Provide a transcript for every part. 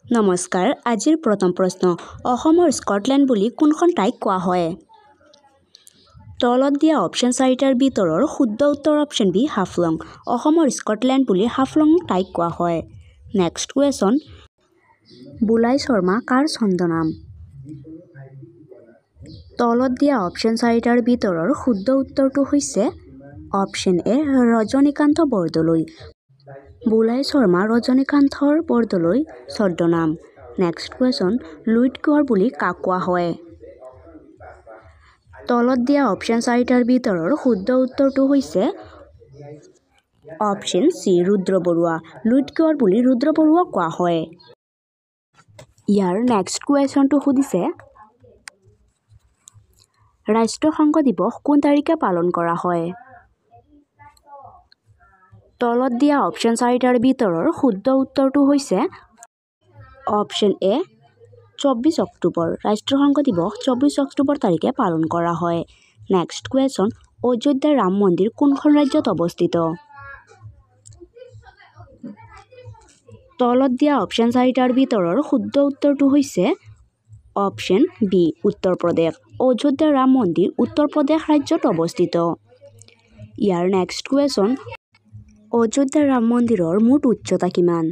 নমস্কাৰ আজিৰ প্ৰথম প্ৰশ্ন অসমৰ স্কটলেণ্ড বুলি কোনখন ঠাইক কোৱা হয় তলত দিয়া অপচন চাৰিটাৰ ভিতৰৰ শুদ্ধ উত্তৰ অপচন বি হাফলং অসমৰ স্কটলেণ্ড বুলি হাফলং ঠাইক কোৱা হয় নেক্সট কুৱেশ্যন বুলাই শৰ্মা কাৰ ছদ্মনাম তলত দিয়া অপচন চাৰিটাৰ ভিতৰৰ শুদ্ধ উত্তৰটো হৈছে অপচন এ ৰজনীকান্ত বৰদলৈ বুলাই শৰ্মা ৰজনীকান্তৰ বৰদলৈ ছদ্মনাম নেক্সট কুৱেশ্যন লুইত কোঁৱৰ বুলি কাক কোৱা হয় তলত দিয়া অপচন চাৰিটাৰ ভিতৰৰ শুদ্ধ উত্তৰটো হৈছে অপচন চি ৰুদ্ৰ বৰুৱা লুইত কোঁৱৰ বুলি ৰুদ্ৰ বৰুৱাক কোৱা হয় ইয়াৰ নেক্সট কুৱেশ্যনটো সুধিছে ৰাষ্ট্ৰসংঘ দিৱস কোন তাৰিখে পালন কৰা হয় তলত দিয়া অপচন চাৰিটাৰ ভিতৰৰ শুদ্ধ উত্তৰটো হৈছে অপচন এ 24 অক্টোবৰ ৰাষ্ট্ৰসংঘ দিৱস 24 অক্টোবৰ তাৰিখে পালন কৰা হয় নেক্সট কুৱেশ্যন অযোধ্যাৰ ৰাম মন্দিৰ কোনখন ৰাজ্যত অৱস্থিত তলত দিয়া অপচন চাৰিটাৰ ভিতৰৰ শুদ্ধ উত্তৰটো হৈছে অপচন বি উত্তৰ প্ৰদেশ অযোধ্যাৰ ৰাম মন্দিৰ উত্তৰ প্ৰদেশ ৰাজ্যত অৱস্থিত ইয়াৰ নেক্সট কুৱেশ্যন অযোধ্যাৰ ৰাম মন্দিৰৰ মুঠ উচ্চতা কিমান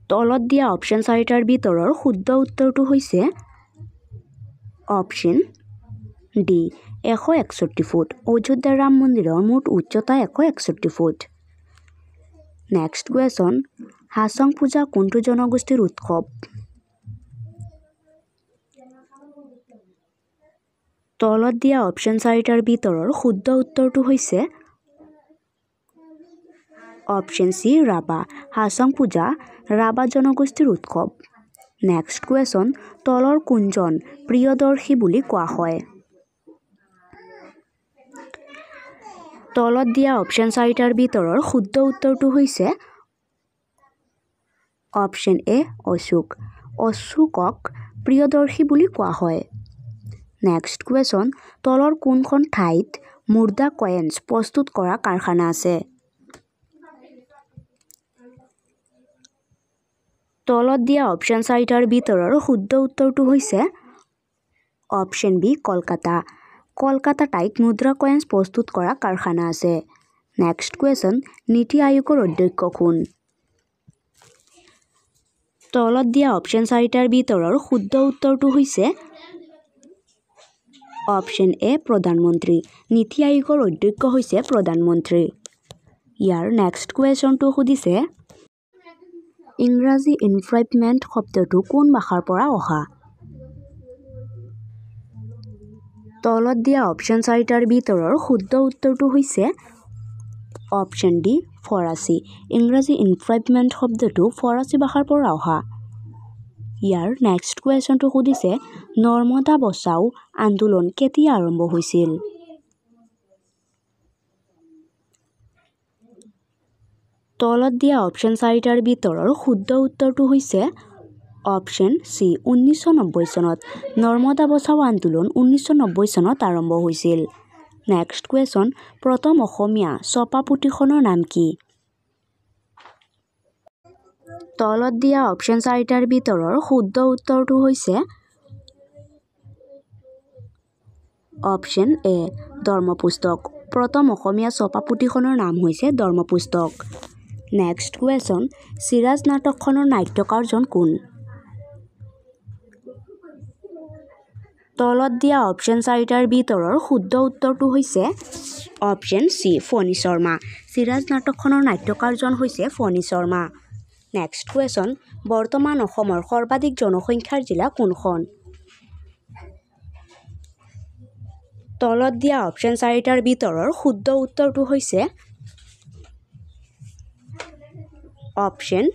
তলত দিয়া অপচন চাৰিটাৰ ভিতৰৰ শুদ্ধ উত্তৰটো হৈছে অপচন ডি 161 ফুট অযোধ্যাৰ ৰাম মন্দিৰৰ মুঠ উচ্চতা 161 ফুট নেক্সট কুৱেশ্যন হাছং পূজা কোনটো জনগোষ্ঠীৰ উৎসৱ তলত দিয়া অপচন চাৰিটাৰ ভিতৰৰ শুদ্ধ উত্তৰটো হৈছে অপচন চি ৰাভা হাছং পূজা ৰাভা জনগোষ্ঠীৰ উৎসৱ নেক্সট কুৱেশ্যন তলৰ কোনজন প্ৰিয়দৰ্শী বুলি কোৱা হয় তলত দিয়া অপচন চাৰিটাৰ ভিতৰৰ শুদ্ধ উত্তৰটো হৈছে অপচন এ অশোকক প্ৰিয়দৰ্শী বুলি কোৱা হয় নেক্সট কুৱেশ্যন তলৰ কোনখন ঠাইত মুৰ্দা কয়েন্স প্ৰস্তুত কৰা কাৰখানা আছে তলত দিয়া অপচন চাৰিটাৰ ভিতৰৰ শুদ্ধ উত্তৰটো হৈছে অপচন বি কলকাতা ঠাইত মুদ্ৰা কয়েন্স প্ৰস্তুত কৰা কাৰখানা আছে নেক্সট কুৱেশ্যন নীতি আয়োগৰ অধ্যক্ষ কোন তলত দিয়া অপচন চাৰিটাৰ ভিতৰৰ শুদ্ধ উত্তৰটো হৈছে অপচন এ প্ৰধানমন্ত্ৰী নীতি আয়োগৰ অধ্যক্ষ হৈছে প্ৰধানমন্ত্ৰী ইয়াৰ নেক্সট কুৱেশ্যনটো সুধিছে ইংৰাজী ইনফ্ৰাইটমেণ্ট শব্দটো কোন ভাষাৰ পৰা অহা তলত দিয়া অপচন চাৰিটাৰ ভিতৰৰ শুদ্ধ উত্তৰটো হৈছে অপচন ডি ফৰাচী ইংৰাজী ইনফ্ৰাইটমেণ্ট শব্দটো ফৰাচী ভাষাৰ পৰা অহা ইয়াৰ নেক্সট কুৱেশ্যনটো সুধিছে নৰ্মদা বচাও আন্দোলন কেতিয়া আৰম্ভ হৈছিল তলত দিয়া অপচন চাৰিটাৰ ভিতৰৰ শুদ্ধ উত্তৰটো হৈছে অপচন চি 1990 চনত নৰ্মদা বচাও আন্দোলন 1990 চনত আৰম্ভ হৈছিল নেক্সট কুৱেশ্যন প্ৰথম অসমীয়া ছপা পুথিখনৰ নাম কি তলত দিয়া অপচন চাৰিটাৰ ভিতৰৰ শুদ্ধ উত্তৰটো হৈছে অপচন এ ধৰ্মপুস্তক প্ৰথম অসমীয়া ছপা পুথিখনৰ নাম হৈছে ধৰ্মপুস্তক নেক্সট কুৱেশ্যন চিৰাজ নাটকখনৰ নাট্যকাৰজন কোন তলত দিয়া অপচন চাৰিটাৰ ভিতৰৰ শুদ্ধ উত্তৰটো হৈছে অপচন চি ফণী শৰ্মা চিৰাজ নাটকখনৰ নাট্যকাৰজন হৈছে ফণী শৰ্মা নেক্সট কুৱেশ্যন বৰ্তমান অসমৰ সৰ্বাধিক জনসংখ্যাৰ জিলা কোনখন তলত দিয়া অপচন চাৰিটাৰ ভিতৰৰ শুদ্ধ উত্তৰটো হৈছে অপচন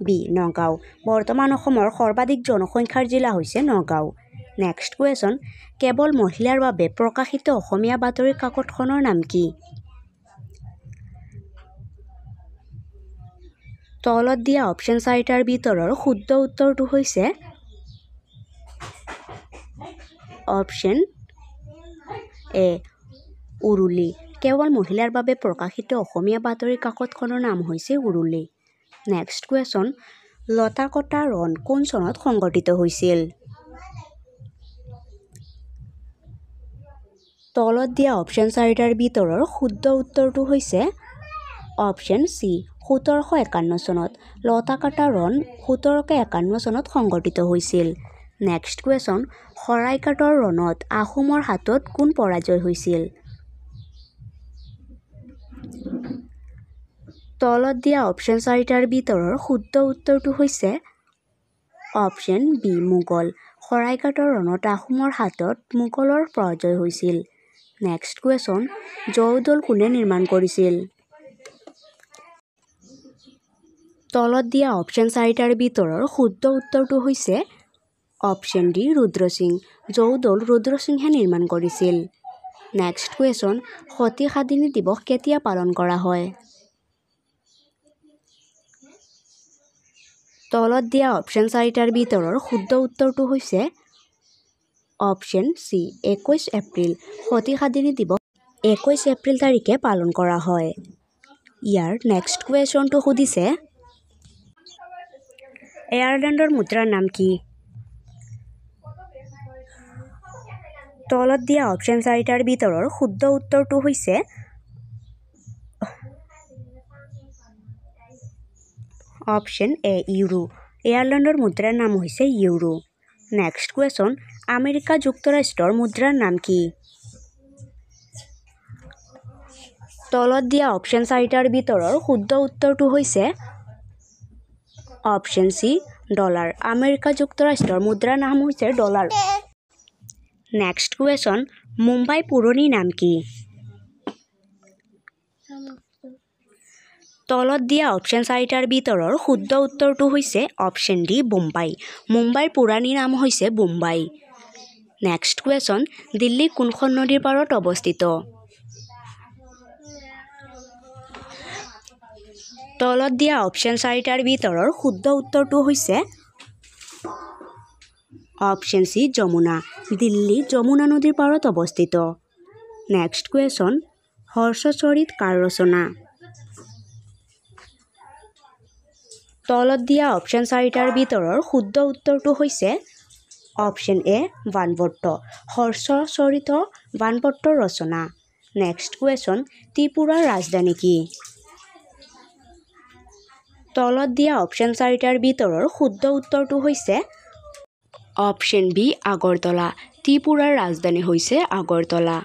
বি নগাঁও বৰ্তমান অসমৰ সৰ্বাধিক জনসংখ্যাৰ জিলা হৈছে নগাঁও নেক্সট কুৱেশ্যন কেৱল মহিলাৰ বাবে প্ৰকাশিত অসমীয়া বাতৰি কাকতখনৰ নাম কি তলত দিয়া অপচন চাৰিটাৰ ভিতৰৰ শুদ্ধ উত্তৰটো হৈছে অপচন এ উৰুলি কেৱল মহিলাৰ বাবে প্ৰকাশিত অসমীয়া বাতৰি কাকতখনৰ নাম হৈছে উৰুলি নেক্সট কুৱেশ্যন লতাকটা ৰণ কোন চনত সংগঠিত হৈছিল তলত দিয়া অপশ্যন চাৰিটাৰ ভিতৰৰ শুদ্ধ উত্তৰটো হৈছে অপশ্যন চি 1751 চনত লতাকটা ৰণ 1751 চনত সংগঠিত হৈছিল নেক্সট কুৱেশ্যন শৰাইঘাটৰ ৰণত আহোমৰ হাতত কোন পৰাজয় হৈছিল তলত দিয়া অপশ্যন চাৰিটাৰ ভিতৰৰ শুদ্ধ উত্তৰটো হৈছে অপশ্যন বি মোগল শৰাইঘাটৰ ৰণত আহোমৰ হাতত মোগলৰ পৰাজয় হৈছিল নেক্সট কুৱেশ্যন জয়দৌল কোনে নিৰ্মাণ কৰিছিল তলত দিয়া অপশ্যন চাৰিটাৰ ভিতৰৰ শুদ্ধ উত্তৰটো হৈছে অপশ্যন ডি ৰুদ্ৰসিং জয়দৌল ৰুদ্ৰসিংহে নিৰ্মাণ কৰিছিল নেক্সট কুৱেশ্যন সতী সাধিনী দিৱস কেতিয়া পালন কৰা হয় তলত দিয়া অপশ্যন চাৰিটাৰ ভিতৰৰ শুদ্ধ উত্তৰটো হৈছে অপশ্যন চি 21 এপ্ৰিল সতী সাধিনী দিৱস 21 এপ্ৰিল তাৰিখে পালন কৰা হয় ইয়াৰ নেক্সট কুৱেশ্যনটো সুধিছে আয়াৰলেণ্ডৰ মুদ্ৰাৰ নাম কি তলত দিয়া অপশ্যন চাৰিটাৰ ভিতৰৰ শুদ্ধ উত্তৰটো হৈছে অপশ্যন এ ইউৰো আয়াৰলেণ্ডৰ মুদ্ৰাৰ নাম হৈছে ইউৰো নেক্সট কুৱেশ্যন আমেৰিকা যুক্তৰাষ্ট্ৰৰ মুদ্ৰাৰ নাম কি তলত দিয়া অপশ্যন চাৰিটাৰ ভিতৰৰ শুদ্ধ উত্তৰটো হৈছে অপশ্যন চি ডলাৰ আমেৰিকা যুক্তৰাষ্ট্ৰৰ মুদ্ৰাৰ নাম হৈছে ডলাৰ নেক্সট কুৱেশ্যন মুম্বাই পুৰণি নাম কি তলত দিয়া অপশ্যন চাৰিটাৰ ভিতৰৰ শুদ্ধ উত্তৰটো হৈছে অপশ্যন ডি বোম্বাই মুম্বাইৰ পুৰণি নাম হৈছে বোম্বাই নেক্সট কুৱেশ্যন দিল্লী কোনখন নদীৰ পাৰত অৱস্থিত তলত দিয়া অপশ্যন চাৰিটাৰ ভিতৰৰ শুদ্ধ উত্তৰটো হৈছে অপশ্যন চি যমুনা দিল্লী যমুনা নদীৰ পাৰত অৱস্থিত নেক্সট কুৱেশ্যন হৰ্ষচৰিত কাৰ ৰচনা তলত দিয়া অপশ্যন চাৰিটাৰ ভিতৰৰ শুদ্ধ উত্তৰটো হৈছে অপশ্যন এ বাণভট্ট হৰ্ষচৰিত বাণভট্টৰ ৰচনা নেক্সট কুৱেশ্যন ত্ৰিপুৰাৰ ৰাজধানী কি তলত দিয়া অপশ্যন চাৰিটাৰ ভিতৰৰ শুদ্ধ উত্তৰটো হৈছে অপশ্যন বি আগৰতলা ত্ৰিপুৰাৰ ৰাজধানী হৈছে আগৰতলা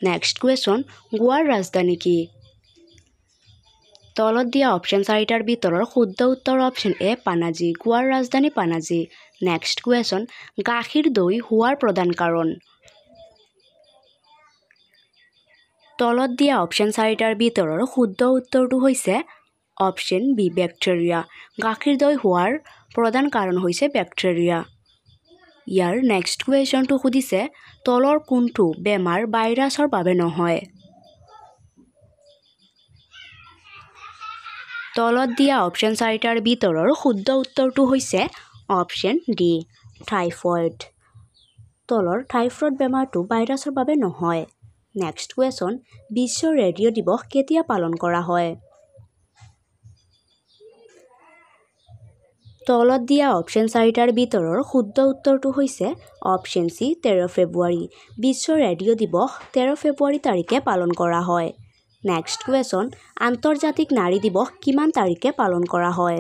নেক্সট কুৱেশ্যন গোৱাৰ ৰাজধানী কি তলত দিয়া অপশ্যন চাৰিটাৰ ভিতৰৰ শুদ্ধ উত্তৰ অপশ্যন এ পানাজী গোৱাৰ ৰাজধানী পানাজী নেক্সট কুৱেশ্যন গাখীৰ দৈ হোৱাৰ প্ৰধান কাৰণ তলত দিয়া অপশ্যন চাৰিটাৰ ভিতৰৰ শুদ্ধ উত্তৰটো হৈছে অপশ্যন বি বেক্টেৰিয়া গাখীৰ দৈ হোৱাৰ প্ৰধান কাৰণ হৈছে বেক্টেৰিয়া ইয়াৰ নেক্সট কুৱেশ্যনটো সুধিছে তলৰ কোনটো বেমাৰ ভাইৰাছৰ বাবে নহয় তলত দিয়া অপশ্যন চাৰিটাৰ ভিতৰৰ শুদ্ধ উত্তৰটো হৈছে অপশ্যন ডি টাইফয়েড তলৰ টাইফয়েড বেমাৰটো ভাইৰাছৰ বাবে নহয় নেক্সট কুৱেশ্যন বিশ্ব ৰেডিঅ' দিৱস কেতিয়া পালন কৰা হয় তলত দিয়া অপশ্যন চাৰিটাৰ ভিতৰৰ শুদ্ধ উত্তৰটো হৈছে অপশ্যন চি 13 ফেব্ৰুৱাৰী বিশ্ব ৰেডিঅ' দিৱস 13 ফেব্ৰুৱাৰী তাৰিখে পালন কৰা হয় নেক্সট কুৱেশ্যন আন্তৰ্জাতিক নাৰী দিৱস কিমান তাৰিখে পালন কৰা হয়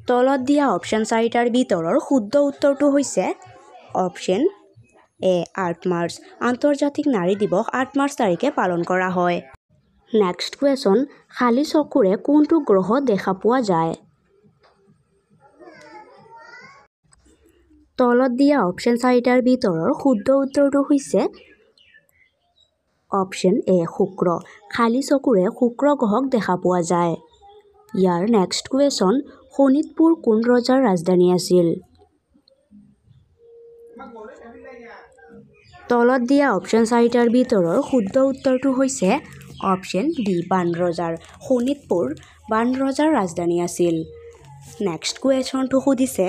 তলত দিয়া অপশ্যন চাৰিটাৰ ভিতৰৰ শুদ্ধ উত্তৰটো হৈছে অপশ্যন এ 8 মাৰ্চ আন্তৰ্জাতিক নাৰী দিৱস 8 মাৰ্চ তাৰিখে পালন কৰা হয় নেক্সট কুৱেশ্যন খালী চকুৰে কোনটো গ্ৰহ দেখা পোৱা যায় তলত দিয়া অপশ্যন চাৰিটাৰ ভিতৰৰ শুদ্ধ উত্তৰটো হৈছে অপশ্যন এ শুক্ৰ খালী চকুৰে শুক্ৰ গ্ৰহক দেখা পোৱা যায় ইয়াৰ নেক্সট কুৱেশ্যন শোণিতপুৰ কোন ৰজাৰ ৰাজধানী আছিল তলত দিয়া অপশ্যন চাৰিটাৰ ভিতৰৰ শুদ্ধ উত্তৰটো হৈছে অপশ্যন ডি বাণ ৰজাৰ শোণিতপুৰ বাণ ৰজাৰ ৰাজধানী আছিল নেক্সট কুৱেশ্যনটো সুধিছে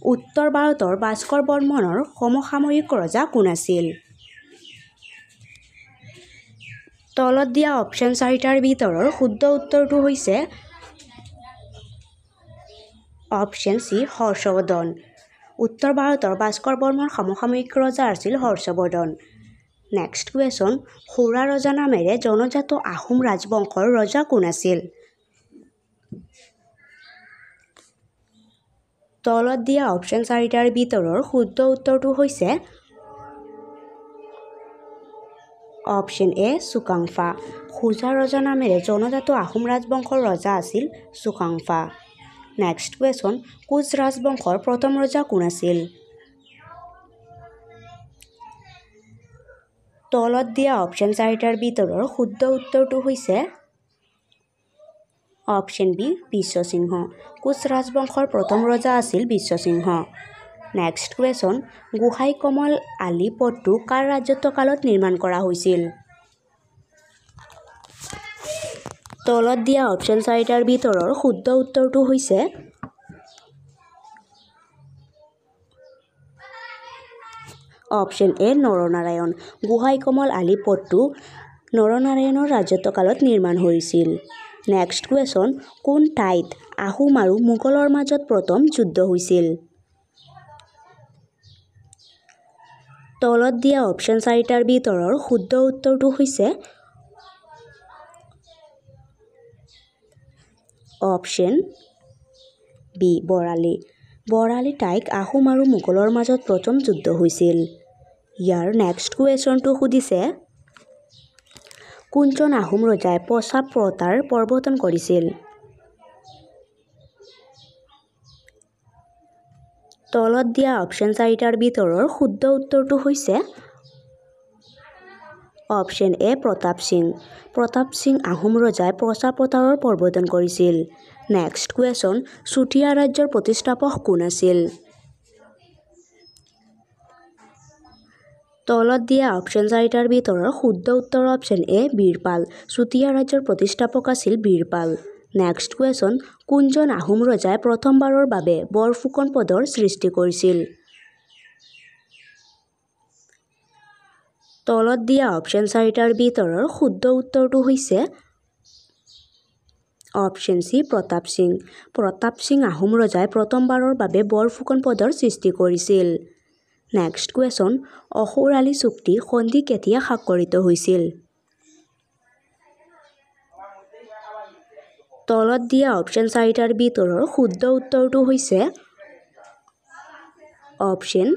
উত্তৰ ভাৰতৰ ভাস্কৰ বৰ্মনৰ সমসাময়িক ৰজা কোন আছিল তলত দিয়া অপশ্যন চাৰিটাৰ ভিতৰৰ শুদ্ধ উত্তৰটো হৈছে অপশ্যন চি হৰ্ষবৰ্ধন। উত্তৰ ভাৰতৰ ভাস্কৰ বৰ্মনৰ সমসাময়িক ৰজা আছিল হৰ্ষবৰ্ধন। নেক্সট কুৱেশ্যন, খুৰা ৰজা নামেৰে জনজাত আহোম ৰাজবংশৰ ৰজা কোন আছিল? তলত দিয়া অপশ্যন চাৰিটাৰ ভিতৰৰ শুদ্ধ উত্তৰটো হৈছে অপশ্যন এ চুকাম্ফা। খুজা ৰজা নামেৰে জনজাত আহোম ৰাজবংশৰ ৰজা আছিল চুকাম্ফা। নেক্সট কুৱেশ্যন, কোচ ৰাজবংশৰ প্ৰথম ৰজা কোন আছিল? তলত দিয়া অপশ্যন চাৰিটাৰ ভিতৰৰ শুদ্ধ উত্তৰটো হৈছে অপশ্যন বি বিশ্বসিংহ। কোচ ৰাজবংশৰ প্ৰথম ৰজা আছিল বিশ্বসিংহ। নেক্সট কুৱেশ্যন, গোহাঁই কমল আলি পথটো কাৰ ৰাজত্বকালত নিৰ্মাণ কৰা হৈছিল? তলত দিয়া অপশ্যন চাৰিটাৰ ভিতৰৰ শুদ্ধ উত্তৰটো হৈছে অপশ্যন এ নৰনাৰায়ণ। গোহাঁই কমল আলি পথটো নৰনাৰায়ণৰ ৰাজত্বকালত নিৰ্মাণ হৈছিল। নেক্সট কুৱেশ্যন, কোন ঠাইত আহোম আৰু মোগলৰ মাজত প্ৰথম যুদ্ধ হৈছিল? তলত দিয়া অপশ্যন চাৰিটাৰ ভিতৰৰ শুদ্ধ উত্তৰটো হৈছে অপশ্যন বি বৰালি। বৰালি ঠাইত আহোম আৰু মোগলৰ মাজত প্ৰথম যুদ্ধ হৈছিল। ইয়াৰ নেক্সট কুৱেশ্যনটো সুধিছে, কোনজন আহোম ৰজাই পছা প্ৰথাৰ প্ৰৱৰ্তন কৰিছিল? তলত দিয়া অপশ্যন চাৰিটাৰ ভিতৰৰ শুদ্ধ উত্তৰটো হৈছে অপশ্যন এ প্ৰতাপ সিং। প্ৰতাপ সিং আহোম ৰজাই পছা প্ৰথাৰৰ প্ৰৱৰ্তন কৰিছিল। নেক্সট কুৱেশ্যন, চুতীয়া ৰাজ্যৰ প্ৰতিষ্ঠাপক কোন আছিল? তলত দিয়া অপশ্যন চাৰিটাৰ ভিতৰৰ শুদ্ধ উত্তৰ অপশ্যন এ বীৰপাল। চুতীয়া ৰাজ্যৰ প্ৰতিষ্ঠাপক আছিল বীৰপাল। নেক্সট কুৱেশ্যন, কোনজন আহোম ৰজাই প্ৰথমবাৰৰ বাবে বৰফুকন পদৰ সৃষ্টি কৰিছিল? তলত দিয়া অপশ্যন চাৰিটাৰ ভিতৰৰ শুদ্ধ উত্তৰটো হৈছে অপশ্যন চি প্ৰতাপ সিং। প্ৰতাপ সিং আহোম ৰজাই প্ৰথমবাৰৰ বাবে বৰফুকন পদৰ সৃষ্টি কৰিছিল। নেক্সট কুৱেশ্যন, অসুৰ আলি চুক্তি সন্ধি কেতিয়া স্বাক্ষৰিত হৈছিল? তলত দিয়া অপশ্যন চাৰিটাৰ ভিতৰৰ শুদ্ধ উত্তৰটো হৈছে অপশ্যন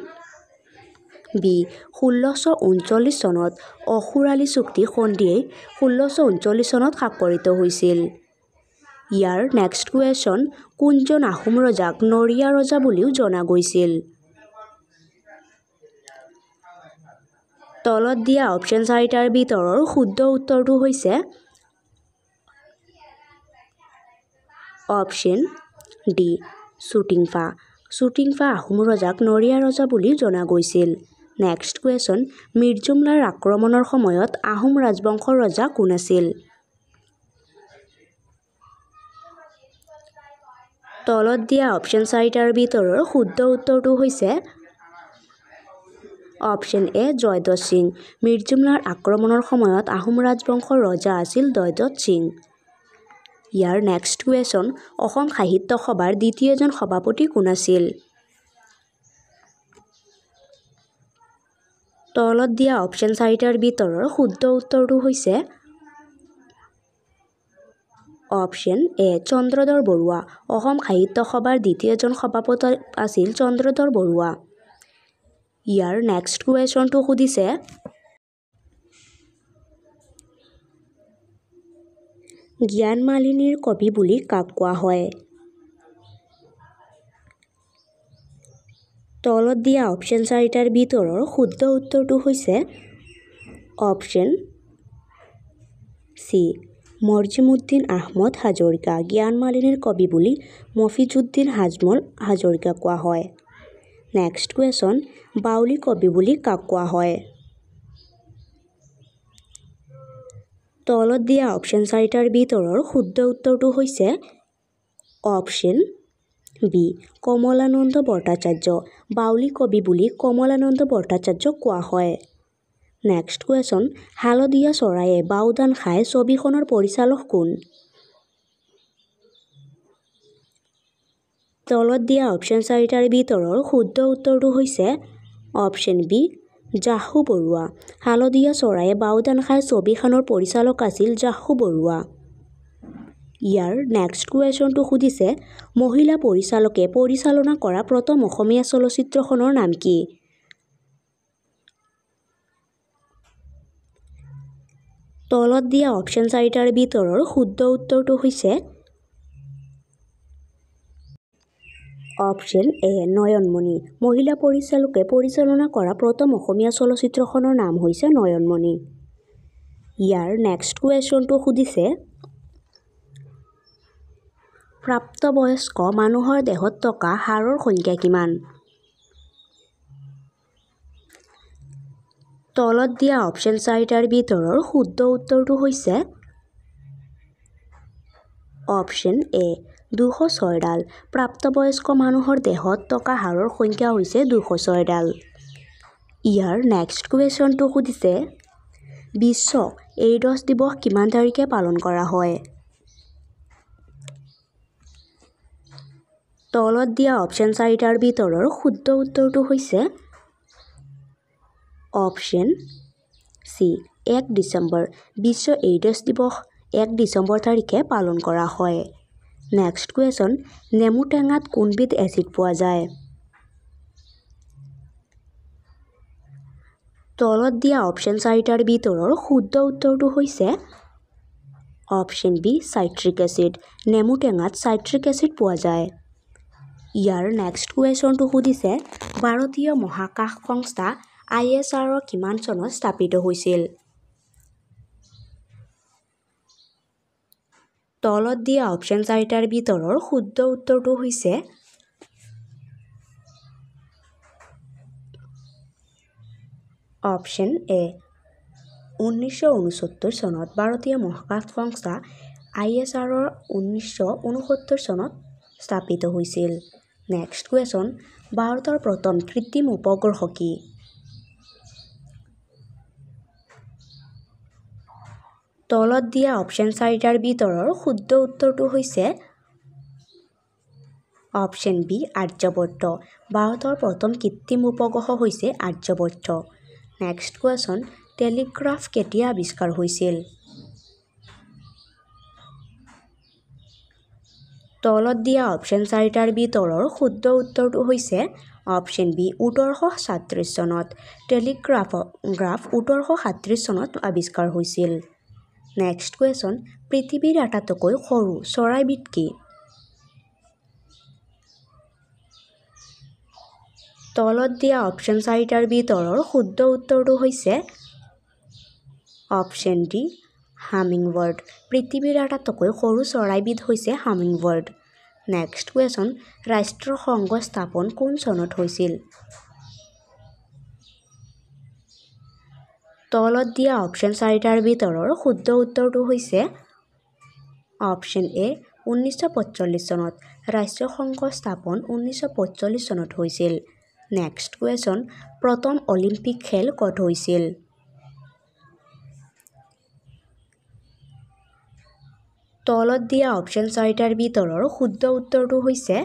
বি 1639 চনত। অসুৰ আলি চুক্তি সন্ধি 1639 চনত স্বাক্ষৰিত হৈছিল। ইয়াৰ নেক্সট কুৱেশ্যন, কোনজন আহোম ৰজাক নৰিয়া ৰজা বুলিও জনা গৈছিল? তলত দিয়া অপশ্যন চাৰিটাৰ ভিতৰৰ শুদ্ধ উত্তৰটো হৈছে অপশ্যন ডি চুটিংফা। চুটিংফা আহোম ৰজাক নৰিয়া ৰজা বুলি জনা গৈছিল। নেক্সট কুৱেশ্যন, মিৰ্জুমলাৰ আক্ৰমণৰ সময়ত আহোম ৰাজবংশৰ ৰজা কোন আছিল? তলত দিয়া অপশ্যন চাৰিটাৰ ভিতৰৰ শুদ্ধ উত্তৰটো হৈছে অপশ্যন এ জয়ধ্বজ সিং। মিৰ্জুমলাৰ আক্ৰমণৰ সময়ত আহোম ৰাজবংশৰ ৰজা আছিল জয়ধ্বজ সিং। ইয়াৰ নেক্সট কুৱেশ্যন, অসম সাহিত্য সভাৰ দ্বিতীয়জন সভাপতি কোন আছিল? তলত দিয়া অপশ্যন চাৰিটাৰ ভিতৰৰ শুদ্ধ উত্তৰটো হৈছে অপশ্যন এ চন্দ্ৰধৰ বৰুৱা। অসম সাহিত্য সভাৰ দ্বিতীয়জন সভাপতি আছিল চন্দ্ৰধৰ বৰুৱা। ইয়াৰ নেক্সট কুৱেশ্যনটো সুধিছে, জ্ঞানমালিনীৰ কবি বুলি কাক কোৱা হয়? তলত দিয়া অপশ্যন চাৰিটাৰ ভিতৰৰ শুদ্ধ উত্তৰটো হৈছে অপশ্যন চি মৰজিমুদ্দিন আহমদ হাজৰিকা। জ্ঞানমালিনীৰ কবি বুলি মফিজুদ্দিন আজমল হাজৰিকাক কোৱা হয়। নেক্সট কুৱেশ্যন, বাউলী কবি বুলি কাক কোৱা হয়? তলত দিয়া অপশ্যন চাৰিটাৰ ভিতৰৰ শুদ্ধ উত্তৰটো হৈছে অপশ্যন বি কমলানন্দ ভট্টাচাৰ্য। বাউলী কবি বুলি কমলানন্দ ভট্টাচাৰ্যক কোৱা হয়। নেক্সট কুৱেশ্যন হালধীয়া চৰায়ে বাওদান খায় ছবিখনৰ পৰিচালক কোন তলত দিয়া অপশ্যন চাৰিটাৰ ভিতৰৰ শুদ্ধ উত্তৰটো হৈছে অপশ্যন বি জাহু বৰুৱা হালধীয়া চৰায়ে বাওদান খায় ছবিখনৰ পৰিচালক আছিল জাহু বৰুৱা ইয়াৰ নেক্সট কুৱেশ্যনটো সুধিছে মহিলা পৰিচালকে পৰিচালনা কৰা প্ৰথম অসমীয়া চলচ্চিত্ৰখনৰ নাম কি তলত দিয়া অপশ্যন চাৰিটাৰ ভিতৰৰ শুদ্ধ উত্তৰটো হৈছে অপশ্যন এ নয়নমণি মহিলা পৰিচালকে পৰিচালনা কৰা প্ৰথম অসমীয়া চলচ্চিত্ৰখনৰ নাম হৈছে নয়নমণি ইয়াৰ নেক্সট কুৱেশ্যনটো সুধিছে প্ৰাপ্তবয়স্ক মানুহৰ দেহত থকা হাড়ৰ সংখ্যা কিমান তলত দিয়া অপশ্যন চাৰিটাৰ ভিতৰৰ শুদ্ধ উত্তৰটো হৈছে অপশ্যন এ 206 ডাল প্ৰাপ্তবয়স্ক মানুহৰ দেহত থকা হাড়ৰ সংখ্যা হৈছে 206 ডাল ইয়াৰ নেক্সট কুৱেশ্যনটো সুধিছে বিশ্ব এইডছ দিৱস কিমান তাৰিখে পালন কৰা হয় তলত দিয়া অপশ্যন চাৰিটাৰ ভিতৰৰ শুদ্ধ উত্তৰটো হৈছে অপশ্যন সি 1 ডিচেম্বৰ বিশ্ব এইডছ দিৱস 1 ডিচেম্বৰ তাৰিখে পালন কৰা হয় নেক্সট কুৱেশ্যন নেমু টেঙাত কোনবিধ এচিড পোৱা যায় তলত দিয়া অপশ্যন চাৰিটাৰ ভিতৰৰ শুদ্ধ উত্তৰটো হৈছে অপশ্যন বি চাইট্ৰিক এচিড নেমু টেঙাত চাইট্ৰিক এচিড পোৱা যায় ইয়াৰ নেক্সট কুৱেশ্যনটো সুধিছে ভাৰতীয় মহাকাশ সংস্থা ISR কিমান চনত স্থাপিত হৈছিল তলত দিয়া অপশ্যন চাৰিটাৰ ভিতৰৰ শুদ্ধ উত্তৰটো হৈছে অপশ্যন এ 1969 চনত ভাৰতীয় মহাকাশ সংস্থা ISR 1969 চনত স্থাপিত হৈছিল নেক্সট কুৱেশ্যন ভাৰতৰ প্ৰথম কৃত্ৰিম উপগ্ৰহ কি তলত দিয়া অপশ্যন চাৰিটাৰ ভিতৰৰ শুদ্ধ উত্তৰটো হৈছে অপশ্যন বি আৰ্যভট্ট ভাৰতৰ প্ৰথম কৃত্ৰিম উপগ্ৰহ হৈছে আৰ্যভট্ট নেক্সট কুৱেশ্যন টেলিগ্ৰাফ কেতিয়া আৱিষ্কাৰ হৈছিল তলত দিয়া অপশ্যন চাৰিটাৰ ভিতৰৰ শুদ্ধ উত্তৰটো হৈছে অপশ্যন বি 1837 চনত টেলিগ্ৰাফ 1837 চনত আৱিষ্কাৰ হৈছিল নেক্সট কুৱেশ্যন পৃথিৱীৰ আটাইতকৈ সৰু চৰাইবিধ কি তলত দিয়া অপশ্যন চাৰিটাৰ ভিতৰৰ শুদ্ধ উত্তৰটো হৈছে অপশ্যন ডি হামিংবাৰ্ড পৃথিৱীৰ আটাইতকৈ সৰু চৰাইবিধ হৈছে হামিংবাৰ্ড নেক্সট কুৱেশ্যন ৰাষ্ট্ৰসংঘ স্থাপন কোন চনত হৈছিল তলত দিয়া অপশ্যন চাৰিটাৰ ভিতৰৰ শুদ্ধ উত্তৰটো হৈছে অপশ্যন এ 1945 চনত ৰাষ্ট্ৰসংঘ স্থাপন 1945 চনত হৈছিল নেক্সট কুৱেশ্যন প্ৰথম অলিম্পিক খেল ক'ত হৈছিল তলত দিয়া অপশ্যন চাৰিটাৰ ভিতৰৰ শুদ্ধ উত্তৰটো হৈছে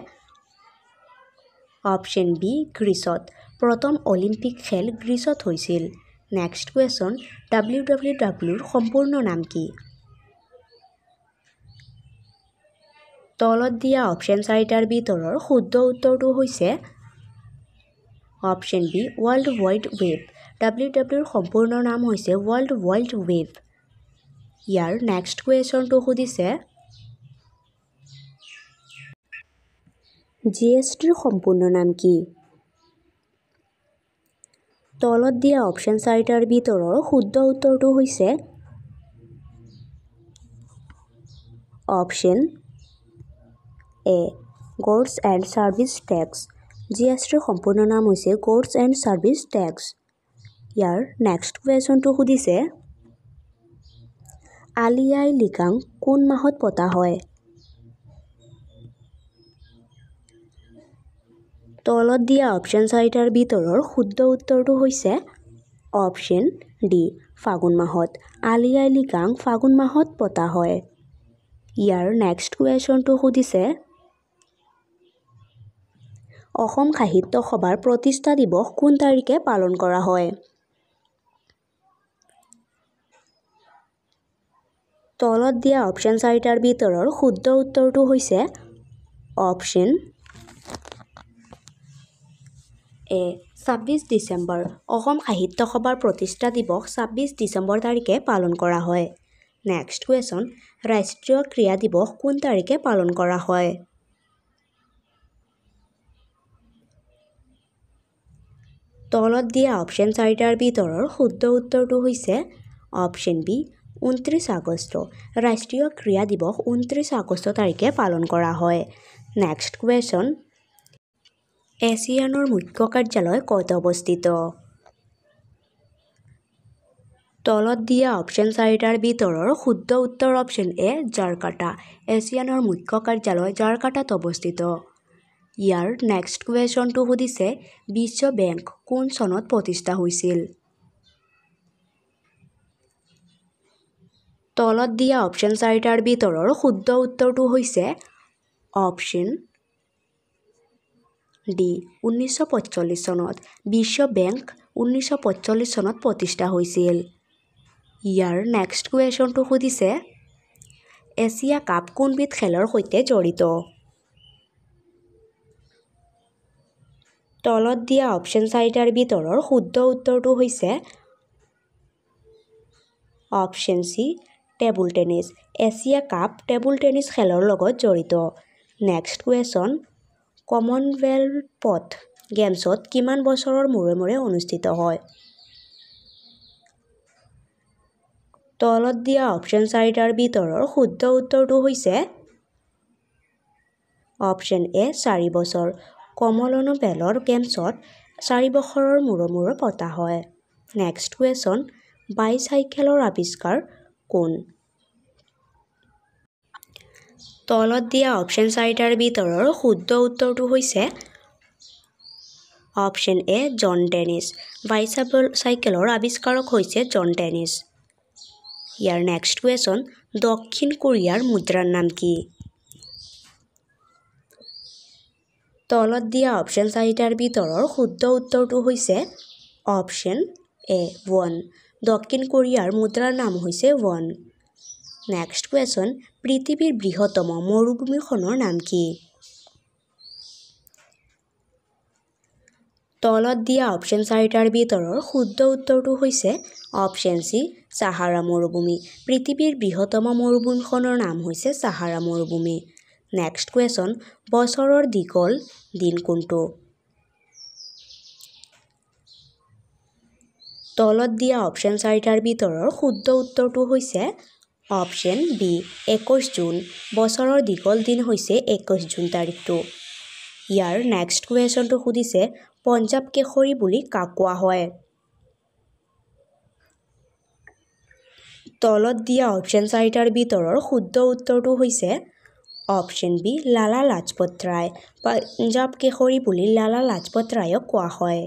অপশ্যন বি গ্ৰীচত প্ৰথম অলিম্পিক খেল গ্ৰীচত হৈছিল নেক্সট কুৱেশ্যন WWWৰ সম্পূৰ্ণ নাম কি তলত দিয়া অপশ্যন চাৰিটাৰ ভিতৰৰ শুদ্ধ উত্তৰটো হৈছে option B world wide web WWWৰ সম্পূৰ্ণ নাম হৈছে ৱৰ্ল্ড ৱাইড ৱেব ইয়াৰ নেক্সট কুৱেশ্যনটো সুধিছে GSTৰ সম্পূৰ্ণ নাম কি তলত দিয়া অপশ্যন চাৰিটাৰ ভিতৰৰ শুদ্ধ উত্তৰটো হৈছে option A goods and service tax GSTৰ সম্পূৰ্ণ নাম হৈছে গুডছ এণ্ড ছাৰ্ভিচ টেক্স ইয়াৰ নেক্সট কুৱেশ্যনটো সুধিছে আলি আই লৃগাং কোন মাহত পতা হয় তলত দিয়া অপশ্যন চাৰিটাৰ ভিতৰৰ শুদ্ধ উত্তৰটো হৈছে অপশ্যন ডি ফাগুন মাহত আলি আই লৃগাং ফাগুন মাহত পতা হয় ইয়াৰ নেক্সট কুৱেশ্যনটো সুধিছে অসম সাহিত্য সভাৰ প্ৰতিষ্ঠা দিৱস কোন তাৰিখে পালন কৰা হয় তলত দিয়া অপশ্যন চাৰিটাৰ ভিতৰৰ শুদ্ধ উত্তৰটো হৈছে অপশ্যন এ 26 ডিচেম্বৰ অসম সাহিত্য সভাৰ প্ৰতিষ্ঠা দিৱস 26 ডিচেম্বৰ তাৰিখে পালন কৰা হয় নেক্সট কুৱেশ্যন ৰাষ্ট্ৰীয় ক্ৰীড়া দিৱস কোন তাৰিখে পালন কৰা হয় তলত দিয়া অপশ্যন চাৰিটাৰ ভিতৰৰ শুদ্ধ উত্তৰটো হৈছে অপশ্যন বি 29 আগষ্ট ৰাষ্ট্ৰীয় ক্ৰীড়া দিৱস 29 আগষ্ট তাৰিখে পালন কৰা হয় নেক্সট কুৱেশ্যন এছিয়ানৰ মুখ্য কাৰ্যালয় ক'ত অৱস্থিত তলত দিয়া অপশ্যন চাৰিটাৰ ভিতৰৰ শুদ্ধ উত্তৰ অপশ্যন এ জাকাৰ্টা এছিয়ানৰ মুখ্য কাৰ্যালয় জাকাৰ্টাত অৱস্থিত ইয়াৰ নেক্সট কুৱেশ্যনটো সুধিছে বিশ্ব বেংক কোন চনত প্ৰতিষ্ঠা হৈছিল তলত দিয়া অপশ্যন চাৰিটাৰ ভিতৰৰ শুদ্ধ উত্তৰটো হৈছে অপশ্যন ডি 1945 চনত বিশ্ব বেংক 1945 চনত প্ৰতিষ্ঠা হৈছিল ইয়াৰ নেক্সট কুৱেশ্যনটো সুধিছে এছিয়া কাপ কোনবিধ খেলৰ সৈতে জড়িত তলত দিয়া অপশ্যন চাৰিটাৰ ভিতৰৰ শুদ্ধ উত্তৰটো হৈছে option C table tennis Asia cup table tennis খেলৰ লগত জড়িত নেক্সট কুৱেশ্যন কমনৱেলথ গেমছত কিমান বছৰৰ মূৰে মূৰে অনুষ্ঠিত হয় তলত দিয়া অপশ্যন চাৰিটাৰ ভিতৰৰ শুদ্ধ উত্তৰটো হৈছে অপশ্যন এ 4 বছৰ কমনৱেলথ গেমছত 4 বছৰৰ মূৰে মূৰে পতা হয় নেক্সট কুৱেশ্যন বাইচাইকেলৰ আৱিষ্কাৰ কোন তলত দিয়া অপশ্যন চাৰিটাৰ ভিতৰৰ শুদ্ধ উত্তৰটো হৈছে অপশ্যন এ জন ডেনিছ বাইচাইকেলৰ আৱিষ্কাৰক হৈছে জন ডেনিছ ইয়াৰ নেক্সট কুৱেশ্যন দক্ষিণ কোৰিয়াৰ মুদ্ৰাৰ নাম কি তলত দিয়া অপশ্যন চাৰিটাৰ ভিতৰৰ শুদ্ধ উত্তৰটো হৈছে অপশ্যন এ ৱন দক্ষিণ কোৰিয়াৰ মুদ্ৰাৰ নাম হৈছে ৱন নেক্সট কুৱেশ্যন পৃথিৱীৰ বৃহত্তম মৰুভূমিখনৰ নাম কি তলত দিয়া অপশ্যন চাৰিটাৰ ভিতৰৰ শুদ্ধ উত্তৰটো হৈছে অপশ্যন সি সাহাৰা মৰুভূমি পৃথিৱীৰ বৃহত্তম মৰুভূমিখনৰ নাম হৈছে সাহাৰা মৰুভূমি নেক্সট কুৱেশ্যন বছৰৰ দীঘল দিন কোনটো তলত দিয়া অপশ্যন চাৰিটাৰ ভিতৰৰ শুদ্ধ উত্তৰটো হৈছে অপশ্যন বি 21 জুন বছৰৰ দীঘল দিন হৈছে 21 জুন তাৰিখটো ইয়াৰ নেক্সট কুৱেশ্যনটো সুধিছে পঞ্জাৱ কেশৰী বুলি কাক কোৱা হয় তলত দিয়া অপশ্যন চাৰিটাৰ ভিতৰৰ শুদ্ধ উত্তৰটো হৈছে অপশ্যন বি লালা লাজপত ৰায় পঞ্জাৱ কেশৰী বুলি লালা লাজপত ৰায়ক কোৱা হয়